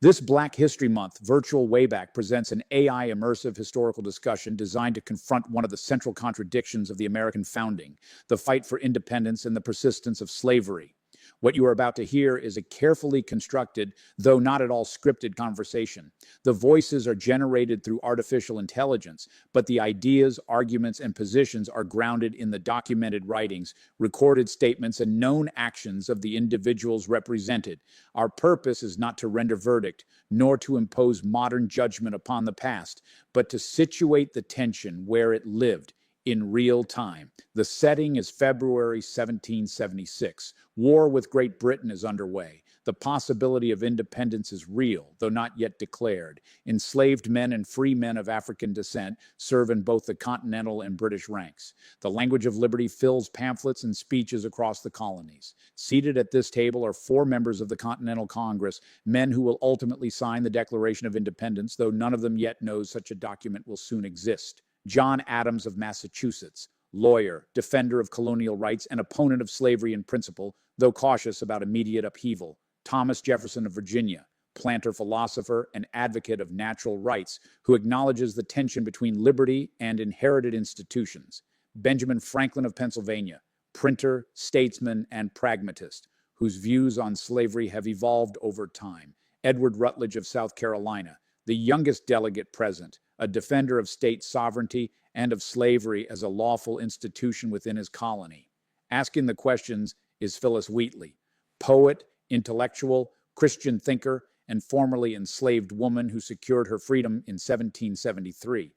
This Black History Month virtual Wayback presents an AI immersive historical discussion designed to confront one of the central contradictions of the American founding, the fight for independence and the persistence of slavery. What you are about to hear is a carefully constructed, though not at all scripted conversation. The voices are generated through artificial intelligence, but the ideas, arguments, and positions are grounded in the documented writings, recorded statements, and known actions of the individuals represented. Our purpose is not to render verdict, nor to impose modern judgment upon the past, but to situate the tension where it lived, in real time. The setting is February 1776. War with Great Britain is underway. The possibility of independence is real, though not yet declared. Enslaved men and free men of African descent serve in both the continental and British ranks. The language of liberty fills pamphlets and speeches across the colonies. Seated at this table are 4 members of the Continental Congress, men who will ultimately sign the Declaration of Independence, though none of them yet knows such a document will soon exist. John Adams of Massachusetts, lawyer, defender of colonial rights, and opponent of slavery in principle, though cautious about immediate upheaval. Thomas Jefferson of Virginia, planter philosopher and advocate of natural rights, who acknowledges the tension between liberty and inherited institutions. Benjamin Franklin of Pennsylvania, printer, statesman, and pragmatist, whose views on slavery have evolved over time. Edward Rutledge of South Carolina, the youngest delegate present, a defender of state sovereignty and of slavery as a lawful institution within his colony. Asking the questions is Phillis Wheatley, poet, intellectual, Christian thinker, and formerly enslaved woman who secured her freedom in 1773.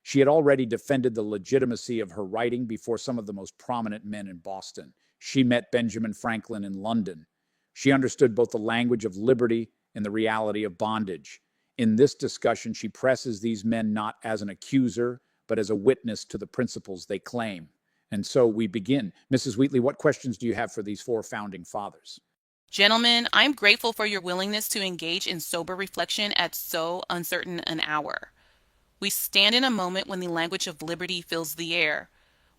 She had already defended the legitimacy of her writing before some of the most prominent men in Boston. She met Benjamin Franklin in London. She understood both the language of liberty and the reality of bondage. In this discussion, she presses these men not as an accuser, but as a witness to the principles they claim. And so we begin. Mrs. Wheatley, what questions do you have for these 4 founding fathers? Gentlemen, I'm grateful for your willingness to engage in sober reflection at so uncertain an hour. We stand in a moment when the language of liberty fills the air,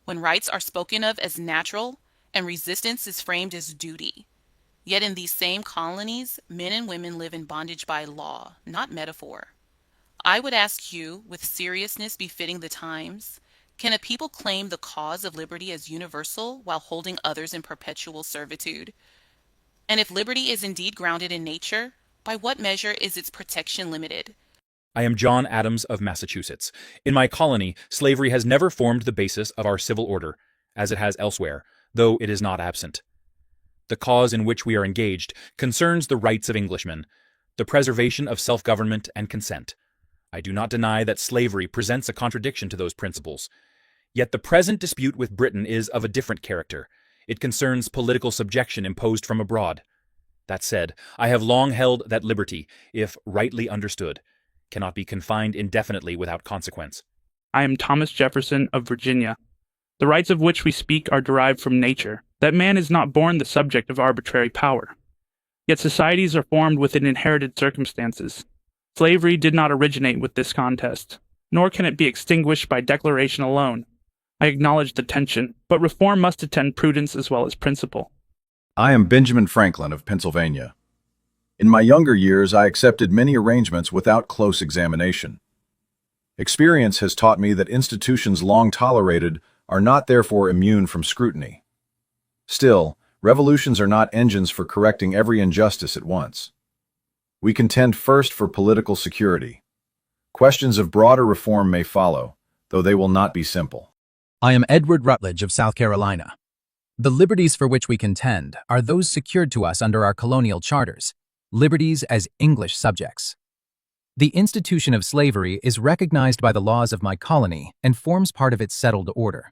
when rights are spoken of as natural and resistance is framed as duty. Yet in these same colonies, men and women live in bondage by law, not metaphor. I would ask you, with seriousness befitting the times, can a people claim the cause of liberty as universal while holding others in perpetual servitude? And if liberty is indeed grounded in nature, by what measure is its protection limited? I am John Adams of Massachusetts. In my colony, slavery has never formed the basis of our civil order, as it has elsewhere, though it is not absent. The cause in which we are engaged concerns the rights of Englishmen, the preservation of self-government and consent. I do not deny that slavery presents a contradiction to those principles. Yet the present dispute with Britain is of a different character. It concerns political subjection imposed from abroad. That said, I have long held that liberty, if rightly understood, cannot be confined indefinitely without consequence. I am Thomas Jefferson of Virginia. The rights of which we speak are derived from nature, that man is not born the subject of arbitrary power. Yet societies are formed within inherited circumstances. Slavery did not originate with this contest, nor can it be extinguished by declaration alone. I acknowledge the tension, but reform must attend prudence as well as principle. I am Benjamin Franklin of Pennsylvania. In my younger years, I accepted many arrangements without close examination. Experience has taught me that institutions long tolerated are not therefore immune from scrutiny. Still, revolutions are not engines for correcting every injustice at once. We contend first for political security. Questions of broader reform may follow, though they will not be simple. I am Edward Rutledge of South Carolina. The liberties for which we contend are those secured to us under our colonial charters, liberties as English subjects. The institution of slavery is recognized by the laws of my colony and forms part of its settled order.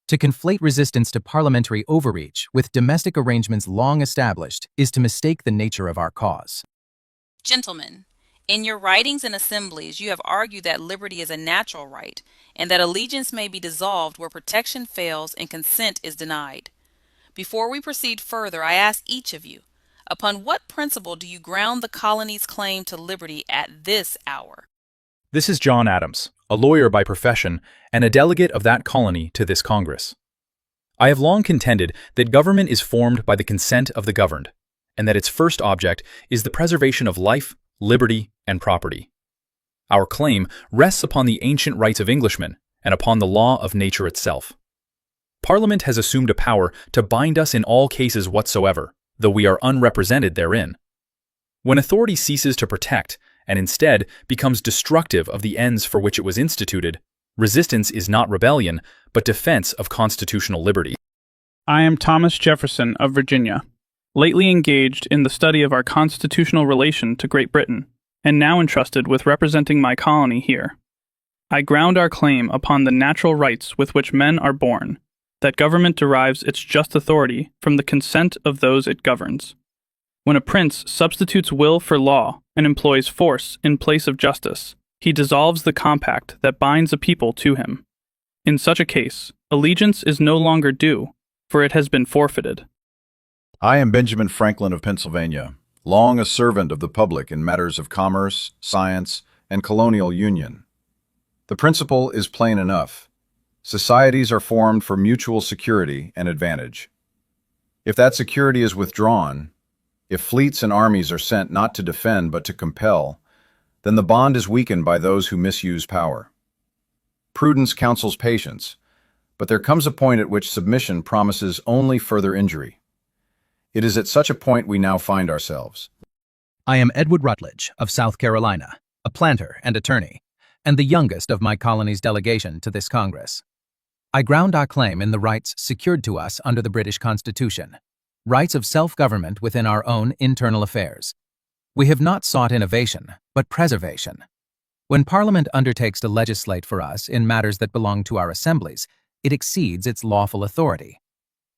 To conflate resistance to parliamentary overreach with domestic arrangements long established is to mistake the nature of our cause. Gentlemen, in your writings and assemblies, you have argued that liberty is a natural right and that allegiance may be dissolved where protection fails and consent is denied. Before we proceed further, I ask each of you, upon what principle do you ground the colony's claim to liberty at this hour? This is John Adams, a lawyer by profession and a delegate of that colony to this Congress. I have long contended that government is formed by the consent of the governed, and that its first object is the preservation of life, liberty, and property. Our claim rests upon the ancient rights of Englishmen and upon the law of nature itself. Parliament has assumed a power to bind us in all cases whatsoever, though we are unrepresented therein. When authority ceases to protect and instead becomes destructive of the ends for which it was instituted, resistance is not rebellion, but defense of constitutional liberty. I am Thomas Jefferson of Virginia, lately engaged in the study of our constitutional relation to Great Britain, and now entrusted with representing my colony here. I ground our claim upon the natural rights with which men are born, that government derives its just authority from the consent of those it governs. When a prince substitutes will for law and employs force in place of justice, he dissolves the compact that binds a people to him. In such a case, allegiance is no longer due, for it has been forfeited. I am Benjamin Franklin of Pennsylvania, long a servant of the public in matters of commerce, science, and colonial union. The principle is plain enough. Societies are formed for mutual security and advantage. If that security is withdrawn, if fleets and armies are sent not to defend but to compel, then the bond is weakened by those who misuse power. Prudence counsels patience, but there comes a point at which submission promises only further injury. It is at such a point we now find ourselves. I am Edward Rutledge of South Carolina, a planter and attorney, and the youngest of my colony's delegation to this Congress. I ground our claim in the rights secured to us under the British Constitution, rights of self-government within our own internal affairs. We have not sought innovation, but preservation. When Parliament undertakes to legislate for us in matters that belong to our assemblies, it exceeds its lawful authority.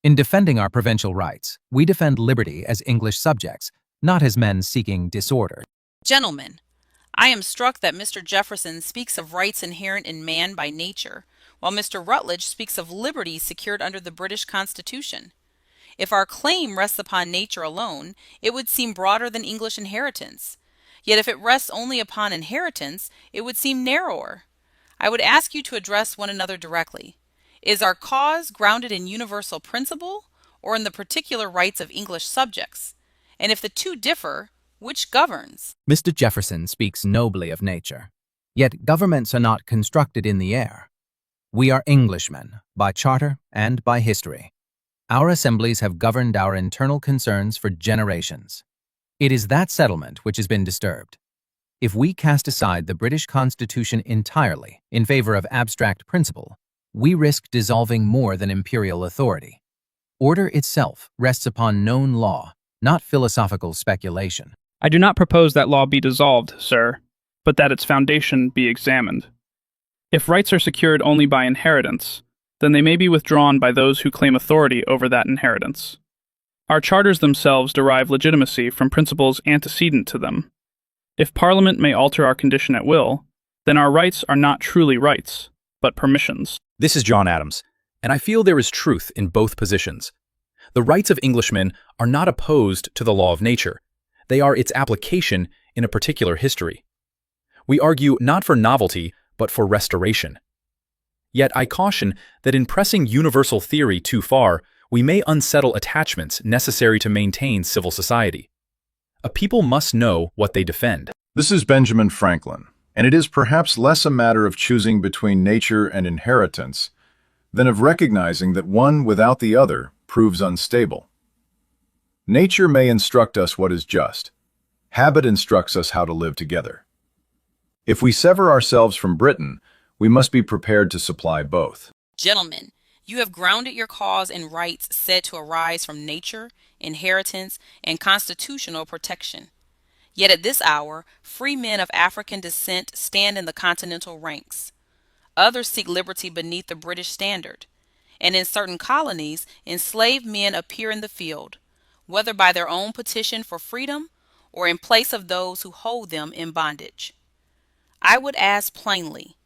In defending our provincial rights, we defend liberty as English subjects, not as men seeking disorder. Gentlemen, I am struck that Mr. Jefferson speaks of rights inherent in man by nature, while Mr. Rutledge speaks of liberty secured under the British Constitution. If our claim rests upon nature alone, it would seem broader than English inheritance. Yet if it rests only upon inheritance, it would seem narrower. I would ask you to address one another directly. Is our cause grounded in universal principle or in the particular rights of English subjects? And if the two differ, which governs? Mr. Jefferson speaks nobly of nature, yet governments are not constructed in the air. We are Englishmen, by charter and by history. Our assemblies have governed our internal concerns for generations. It is that settlement which has been disturbed. If we cast aside the British Constitution entirely in favor of abstract principle, we risk dissolving more than imperial authority. Order itself rests upon known law, not philosophical speculation. I do not propose that law be dissolved, sir, but that its foundation be examined. If rights are secured only by inheritance, then they may be withdrawn by those who claim authority over that inheritance. Our charters themselves derive legitimacy from principles antecedent to them. If Parliament may alter our condition at will, then our rights are not truly rights, but permissions. This is John Adams, and I feel there is truth in both positions. The rights of Englishmen are not opposed to the law of nature. They are its application in a particular history. We argue not for novelty, but for restoration. Yet I caution that in pressing universal theory too far, we may unsettle attachments necessary to maintain civil society. A people must know what they defend. This is Benjamin Franklin, and it is perhaps less a matter of choosing between nature and inheritance than of recognizing that one without the other proves unstable. Nature may instruct us what is just. Habit instructs us how to live together. If we sever ourselves from Britain, we must be prepared to supply both. Gentlemen, you have grounded your cause in rights said to arise from nature, inheritance, and constitutional protection. Yet at this hour, free men of African descent stand in the continental ranks. Others seek liberty beneath the British standard. And in certain colonies, enslaved men appear in the field, whether by their own petition for freedom or in place of those who hold them in bondage. I would ask plainly,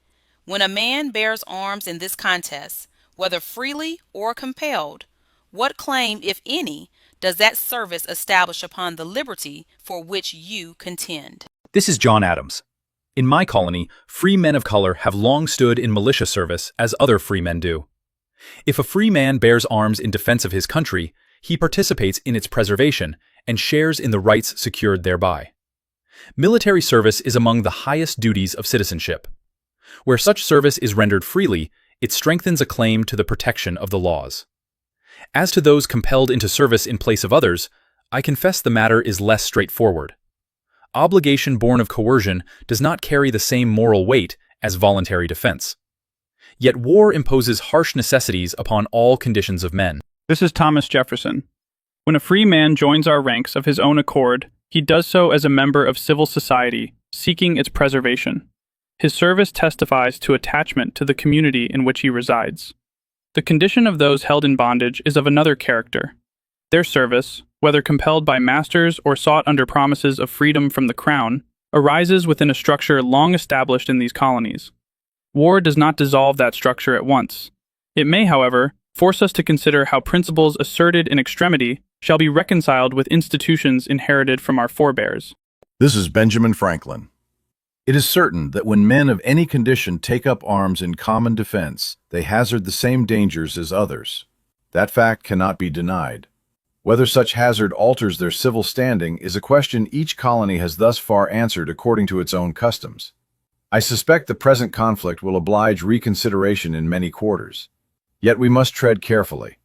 when a man bears arms in this contest, whether freely or compelled, what claim, if any, does that service establish upon the liberty for which you contend? This is John Adams. In my colony, free men of color have long stood in militia service as other free men do. If a free man bears arms in defense of his country, he participates in its preservation and shares in the rights secured thereby. Military service is among the highest duties of citizenship. Where such service is rendered freely, it strengthens a claim to the protection of the laws. As to those compelled into service in place of others, I confess the matter is less straightforward. Obligation born of coercion does not carry the same moral weight as voluntary defense. Yet war imposes harsh necessities upon all conditions of men. This is Thomas Jefferson. When a free man joins our ranks of his own accord, he does so as a member of civil society, seeking its preservation. His service testifies to attachment to the community in which he resides. The condition of those held in bondage is of another character. Their service, whether compelled by masters or sought under promises of freedom from the crown, arises within a structure long established in these colonies. War does not dissolve that structure at once. It may, however, force us to consider how principles asserted in extremity shall be reconciled with institutions inherited from our forebears. This is Benjamin Franklin. It is certain that when men of any condition take up arms in common defense, they hazard the same dangers as others. That fact cannot be denied. Whether such hazard alters their civil standing is a question each colony has thus far answered according to its own customs. I suspect the present conflict will oblige reconsideration in many quarters. Yet we must tread carefully.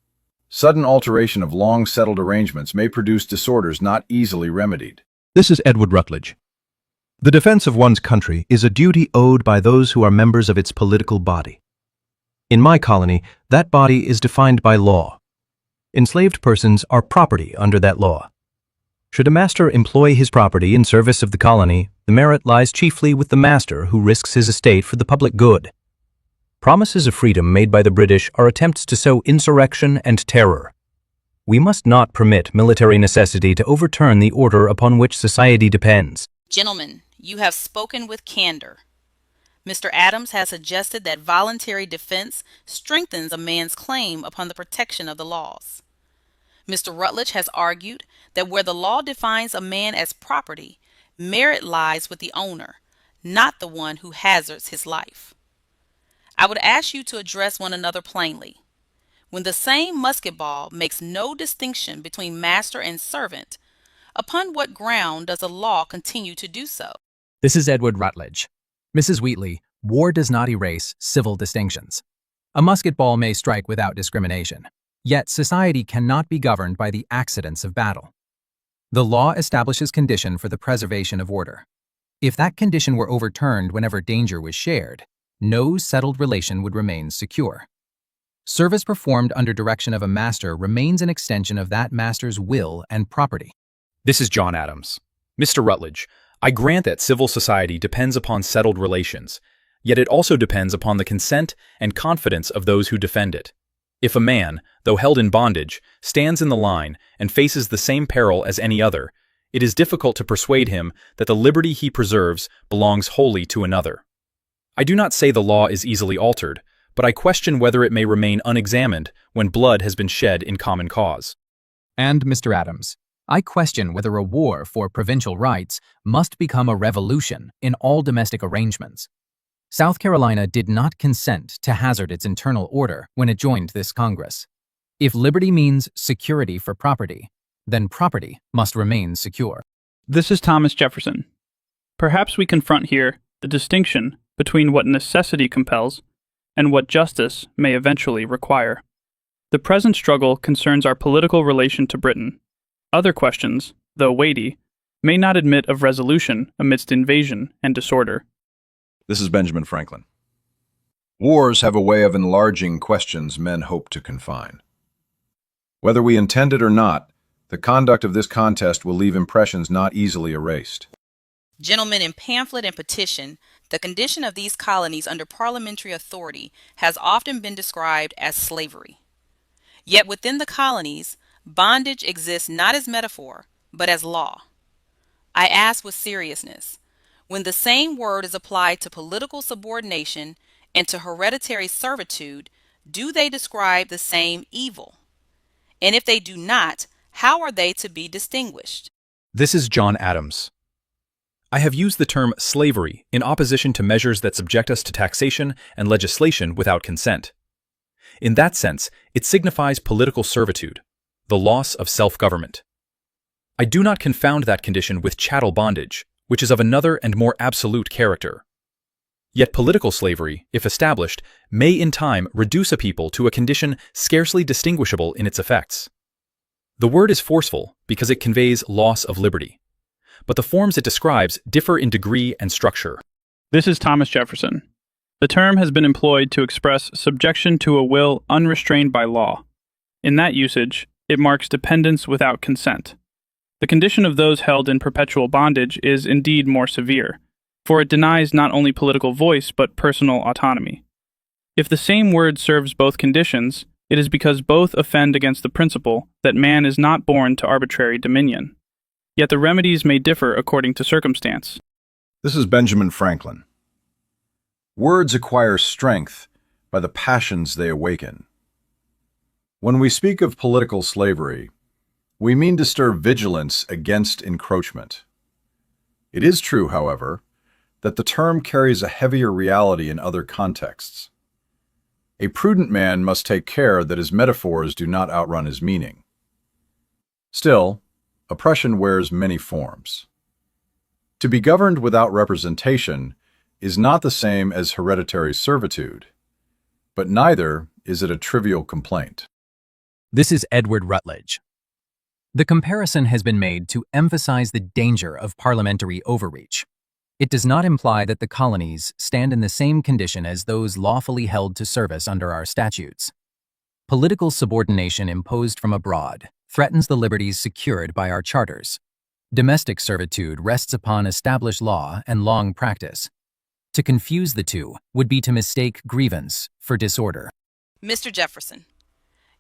Sudden alteration of long-settled arrangements may produce disorders not easily remedied. This is Edward Rutledge. The defense of one's country is a duty owed by those who are members of its political body. In my colony, that body is defined by law. Enslaved persons are property under that law. Should a master employ his property in service of the colony, the merit lies chiefly with the master who risks his estate for the public good. Promises of freedom made by the British are attempts to sow insurrection and terror. We must not permit military necessity to overturn the order upon which society depends. Gentlemen, you have spoken with candor. Mr. Adams has suggested that voluntary defense strengthens a man's claim upon the protection of the laws. Mr. Rutledge has argued that where the law defines a man as property, merit lies with the owner, not the one who hazards his life. I would ask you to address one another plainly. When the same musket ball makes no distinction between master and servant, upon what ground does the law continue to do so? This is Edward Rutledge. Mrs. Wheatley, war does not erase civil distinctions. A musket ball may strike without discrimination, yet society cannot be governed by the accidents of battle. The law establishes condition for the preservation of order. If that condition were overturned whenever danger was shared, no settled relation would remain secure. Service performed under direction of a master remains an extension of that master's will and property. This is John Adams. Mr. Rutledge, I grant that civil society depends upon settled relations, yet it also depends upon the consent and confidence of those who defend it. If a man, though held in bondage, stands in the line and faces the same peril as any other, it is difficult to persuade him that the liberty he preserves belongs wholly to another. I do not say the law is easily altered, but I question whether it may remain unexamined when blood has been shed in common cause. And, Mr. Adams, I question whether a war for provincial rights must become a revolution in all domestic arrangements. South Carolina did not consent to hazard its internal order when it joined this Congress. If liberty means security for property, then property must remain secure. This is Thomas Jefferson. Perhaps we confront here the distinction between what necessity compels and what justice may eventually require. The present struggle concerns our political relation to Britain. Other questions, though weighty, may not admit of resolution amidst invasion and disorder. This is Benjamin Franklin. Wars have a way of enlarging questions men hope to confine. Whether we intend it or not, the conduct of this contest will leave impressions not easily erased. Gentlemen, in pamphlet and petition, the condition of these colonies under parliamentary authority has often been described as slavery. Yet within the colonies, bondage exists not as metaphor, but as law. I ask with seriousness, when the same word is applied to political subordination and to hereditary servitude, do they describe the same evil? And if they do not, how are they to be distinguished? This is John Adams. I have used the term slavery in opposition to measures that subject us to taxation and legislation without consent. In that sense, it signifies political servitude, the loss of self-government. I do not confound that condition with chattel bondage, which is of another and more absolute character. Yet political slavery, if established, may in time reduce a people to a condition scarcely distinguishable in its effects. The word is forceful because it conveys loss of liberty, but the forms it describes differ in degree and structure. This is Thomas Jefferson. The term has been employed to express subjection to a will unrestrained by law. In that usage, it marks dependence without consent. The condition of those held in perpetual bondage is indeed more severe, for it denies not only political voice but personal autonomy. If the same word serves both conditions, it is because both offend against the principle that man is not born to arbitrary dominion. Yet the remedies may differ according to circumstance. This is Benjamin Franklin. Words acquire strength by the passions they awaken. When we speak of political slavery, we mean to stir vigilance against encroachment. It is true, however, that the term carries a heavier reality in other contexts. A prudent man must take care that his metaphors do not outrun his meaning. Still, oppression wears many forms. To be governed without representation is not the same as hereditary servitude, but neither is it a trivial complaint. This is Edward Rutledge. The comparison has been made to emphasize the danger of parliamentary overreach. It does not imply that the colonies stand in the same condition as those lawfully held to service under our statutes. Political subordination imposed from abroad threatens the liberties secured by our charters. Domestic servitude rests upon established law and long practice. To confuse the two would be to mistake grievance for disorder. Mr. Jefferson,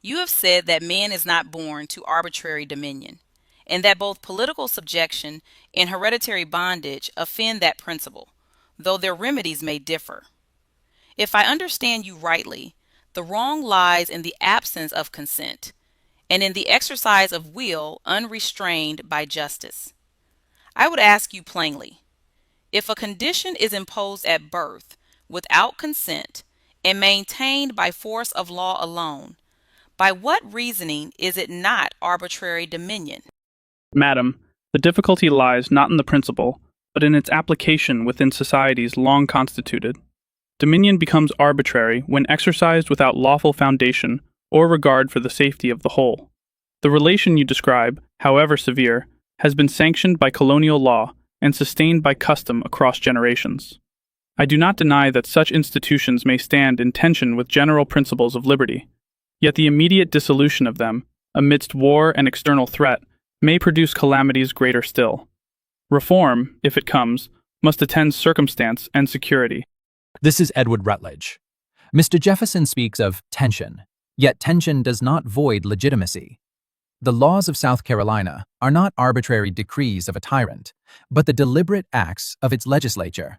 you have said that man is not born to arbitrary dominion, and that both political subjection and hereditary bondage offend that principle, though their remedies may differ. If I understand you rightly, the wrong lies in the absence of consent, and in the exercise of will unrestrained by justice. I would ask you plainly, if a condition is imposed at birth without consent and maintained by force of law alone, by what reasoning is it not arbitrary dominion? Madam, the difficulty lies not in the principle, but in its application within societies long constituted. Dominion becomes arbitrary when exercised without lawful foundation or regard for the safety of the whole. The relation you describe, however severe, has been sanctioned by colonial law and sustained by custom across generations. I do not deny that such institutions may stand in tension with general principles of liberty, yet the immediate dissolution of them, amidst war and external threat, may produce calamities greater still. Reform, if it comes, must attend circumstance and security. This is Edward Rutledge. Mr. Jefferson speaks of tension, yet tension does not void legitimacy. The laws of South Carolina are not arbitrary decrees of a tyrant, but the deliberate acts of its legislature.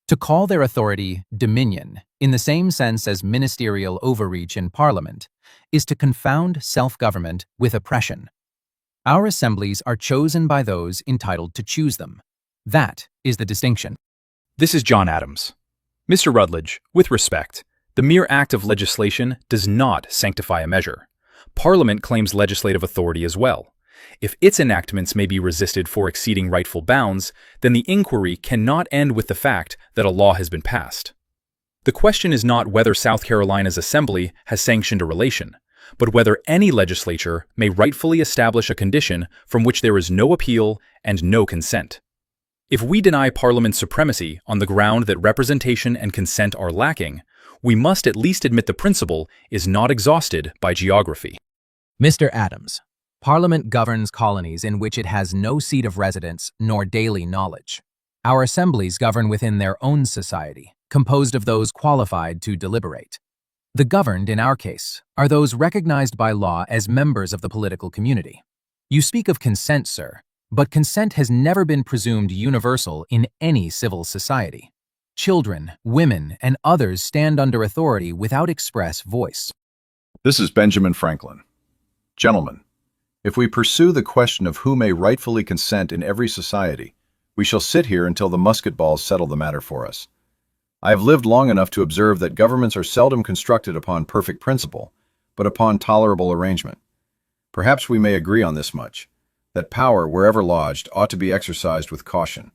To call their authority dominion, in the same sense as ministerial overreach in Parliament, is to confound self-government with oppression. Our assemblies are chosen by those entitled to choose them. That is the distinction. This is John Adams. Mr. Rutledge, with respect, the mere act of legislation does not sanctify a measure. Parliament claims legislative authority as well. If its enactments may be resisted for exceeding rightful bounds, then the inquiry cannot end with the fact that a law has been passed. The question is not whether South Carolina's Assembly has sanctioned a relation, but whether any legislature may rightfully establish a condition from which there is no appeal and no consent. If we deny Parliament's supremacy on the ground that representation and consent are lacking, we must at least admit the principle is not exhausted by geography. Mr. Adams, Parliament governs colonies in which it has no seat of residence nor daily knowledge. Our assemblies govern within their own society, composed of those qualified to deliberate. The governed, in our case, are those recognized by law as members of the political community. You speak of consent, sir, but consent has never been presumed universal in any civil society. Children, women, and others stand under authority without express voice. This is Benjamin Franklin. Gentlemen, if we pursue the question of who may rightfully consent in every society, we shall sit here until the musket balls settle the matter for us. I have lived long enough to observe that governments are seldom constructed upon perfect principle, but upon tolerable arrangement. Perhaps we may agree on this much, that power, wherever lodged, ought to be exercised with caution,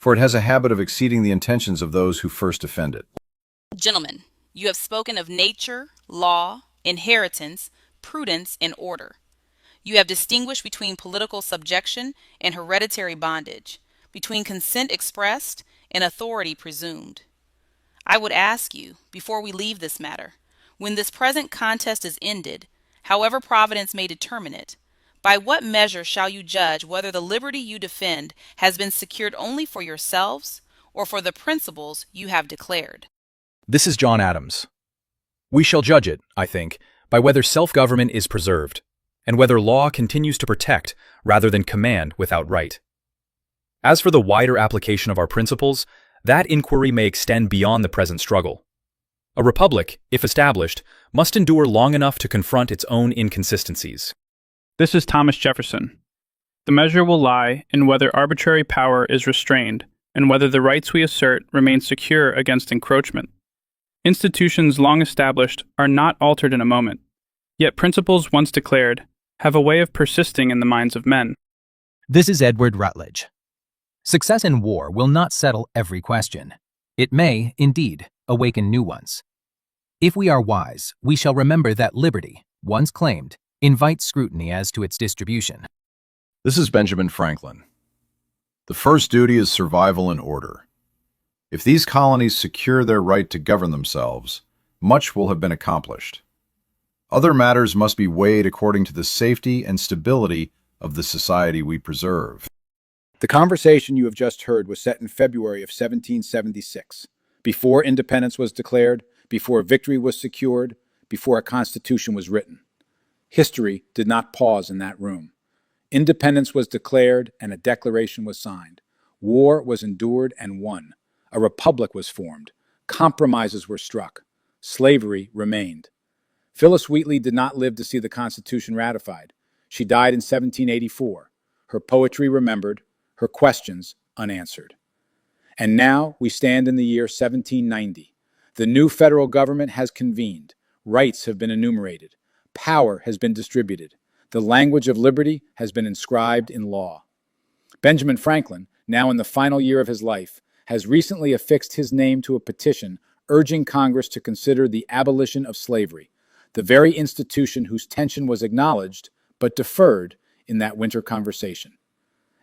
for it has a habit of exceeding the intentions of those who first offend it. Gentlemen, you have spoken of nature, law, inheritance, prudence, and order. You have distinguished between political subjection and hereditary bondage, between consent expressed and authority presumed. I would ask you, before we leave this matter, when this present contest is ended, however Providence may determine it, by what measure shall you judge whether the liberty you defend has been secured only for yourselves or for the principles you have declared? This is John Adams. We shall judge it, I think, by whether self-government is preserved, and whether law continues to protect rather than command without right. As for the wider application of our principles, that inquiry may extend beyond the present struggle. A republic, if established, must endure long enough to confront its own inconsistencies. This is Thomas Jefferson. The measure will lie in whether arbitrary power is restrained and whether the rights we assert remain secure against encroachment. Institutions long established are not altered in a moment, yet principles once declared have a way of persisting in the minds of men. This is Edward Rutledge. Success in war will not settle every question. It may, indeed, awaken new ones. If we are wise, we shall remember that liberty, once claimed, invites scrutiny as to its distribution. This is Benjamin Franklin. The first duty is survival and order. If these colonies secure their right to govern themselves, much will have been accomplished. Other matters must be weighed according to the safety and stability of the society we preserve. The conversation you have just heard was set in February of 1776, before independence was declared, before victory was secured, before a constitution was written. History did not pause in that room. Independence was declared and a declaration was signed. War was endured and won. A republic was formed. Compromises were struck. Slavery remained. Phillis Wheatley did not live to see the Constitution ratified. She died in 1784. Her poetry remembered, her questions unanswered. And now we stand in the year 1790. The new federal government has convened. Rights have been enumerated. Power has been distributed. The language of liberty has been inscribed in law. Benjamin Franklin, now in the final year of his life, has recently affixed his name to a petition urging Congress to consider the abolition of slavery, the very institution whose tension was acknowledged but deferred in that winter conversation.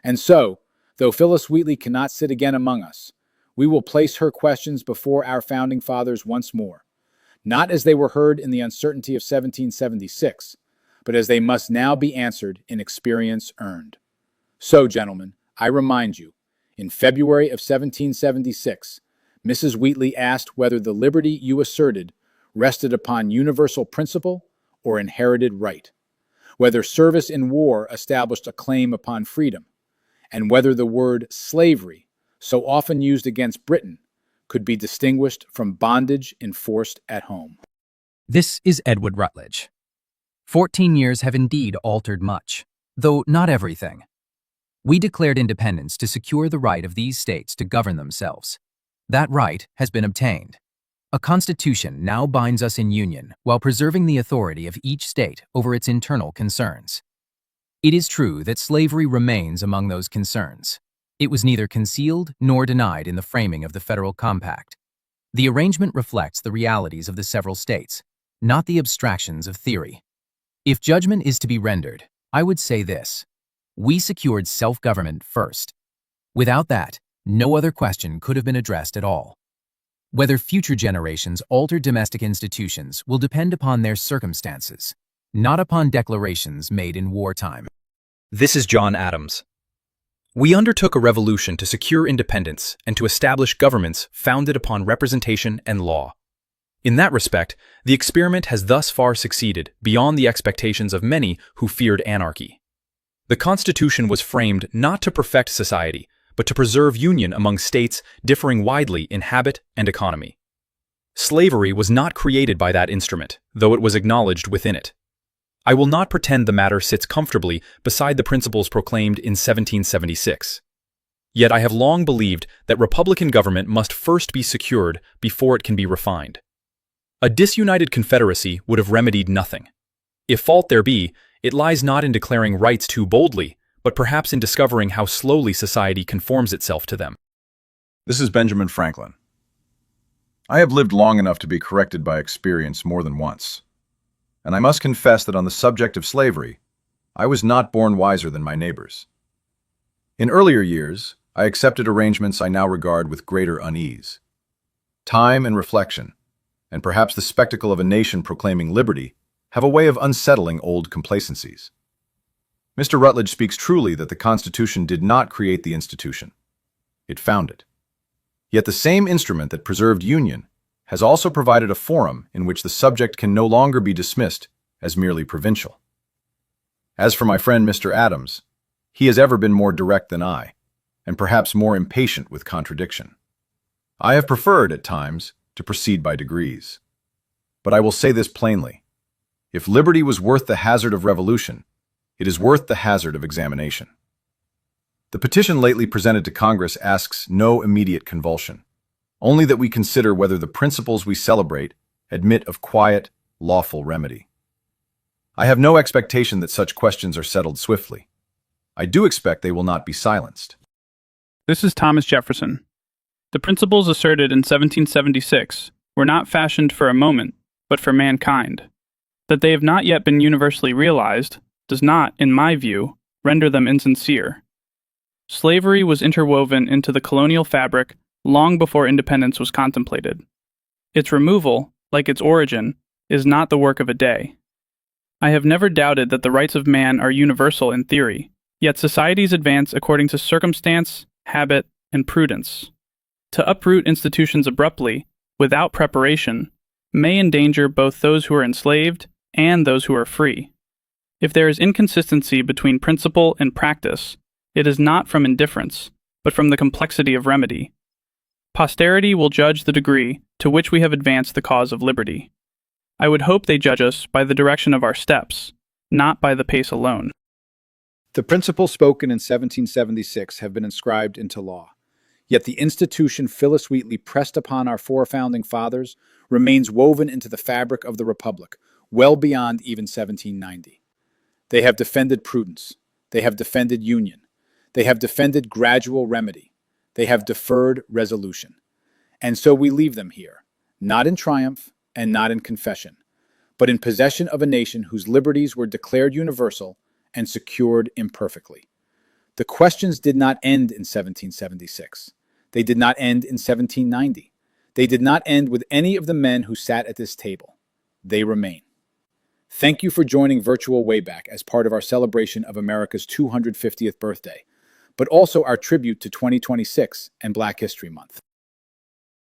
And so, though Phillis Wheatley cannot sit again among us, we will place her questions before our founding fathers once more, not as they were heard in the uncertainty of 1776, but as they must now be answered in experience earned. So, gentlemen, I remind you, in February of 1776, Mrs. Wheatley asked whether the liberty you asserted rested upon universal principle or inherited right, whether service in war established a claim upon freedom, and whether the word slavery, so often used against Britain, could be distinguished from bondage enforced at home. This is Edward Rutledge. 14 years have indeed altered much, though not everything. We declared independence to secure the right of these states to govern themselves. That right has been obtained. A constitution now binds us in union while preserving the authority of each state over its internal concerns. It is true that slavery remains among those concerns. It was neither concealed nor denied in the framing of the Federal Compact. The arrangement reflects the realities of the several states, not the abstractions of theory. If judgment is to be rendered, I would say this: we secured self-government first. Without that, no other question could have been addressed at all. Whether future generations alter domestic institutions will depend upon their circumstances, not upon declarations made in wartime. This is John Adams. We undertook a revolution to secure independence and to establish governments founded upon representation and law. In that respect, the experiment has thus far succeeded beyond the expectations of many who feared anarchy. The Constitution was framed not to perfect society, but to preserve union among states differing widely in habit and economy. Slavery was not created by that instrument, though it was acknowledged within it. I will not pretend the matter sits comfortably beside the principles proclaimed in 1776. Yet I have long believed that republican government must first be secured before it can be refined. A disunited confederacy would have remedied nothing. If fault there be, it lies not in declaring rights too boldly, but perhaps in discovering how slowly society conforms itself to them. This is Benjamin Franklin. I have lived long enough to be corrected by experience more than once, and I must confess that on the subject of slavery, I was not born wiser than my neighbors. In earlier years, I accepted arrangements I now regard with greater unease. Time and reflection, and perhaps the spectacle of a nation proclaiming liberty, have a way of unsettling old complacencies. Mr. Rutledge speaks truly that the Constitution did not create the institution. It found it. Yet the same instrument that preserved union has also provided a forum in which the subject can no longer be dismissed as merely provincial. As for my friend Mr. Adams, he has ever been more direct than I, and perhaps more impatient with contradiction. I have preferred, at times, to proceed by degrees. But I will say this plainly. If liberty was worth the hazard of revolution, it is worth the hazard of examination. The petition lately presented to Congress asks no immediate convulsion, only that we consider whether the principles we celebrate admit of quiet, lawful remedy. I have no expectation that such questions are settled swiftly. I do expect they will not be silenced. This is Thomas Jefferson. The principles asserted in 1776 were not fashioned for a moment, but for mankind. That they have not yet been universally realized does not, in my view, render them insincere. Slavery was interwoven into the colonial fabric long before independence was contemplated. Its removal, like its origin, is not the work of a day. I have never doubted that the rights of man are universal in theory, yet societies advance according to circumstance, habit, and prudence. To uproot institutions abruptly, without preparation, may endanger both those who are enslaved and those who are free. If there is inconsistency between principle and practice, it is not from indifference, but from the complexity of remedy. Posterity will judge the degree to which we have advanced the cause of liberty. I would hope they judge us by the direction of our steps, not by the pace alone. The principles spoken in 1776 have been inscribed into law. Yet the institution Phillis Wheatley pressed upon our four founding fathers remains woven into the fabric of the Republic, well beyond even 1790. They have defended prudence. They have defended union. They have defended gradual remedy. They have deferred resolution. And so we leave them here, not in triumph and not in confession, but in possession of a nation whose liberties were declared universal and secured imperfectly. The questions did not end in 1776. They did not end in 1790. They did not end with any of the men who sat at this table. They remain. Thank you for joining Virtual Wayback as part of our celebration of America's 250th birthday, but also our tribute to 2026 and Black History Month.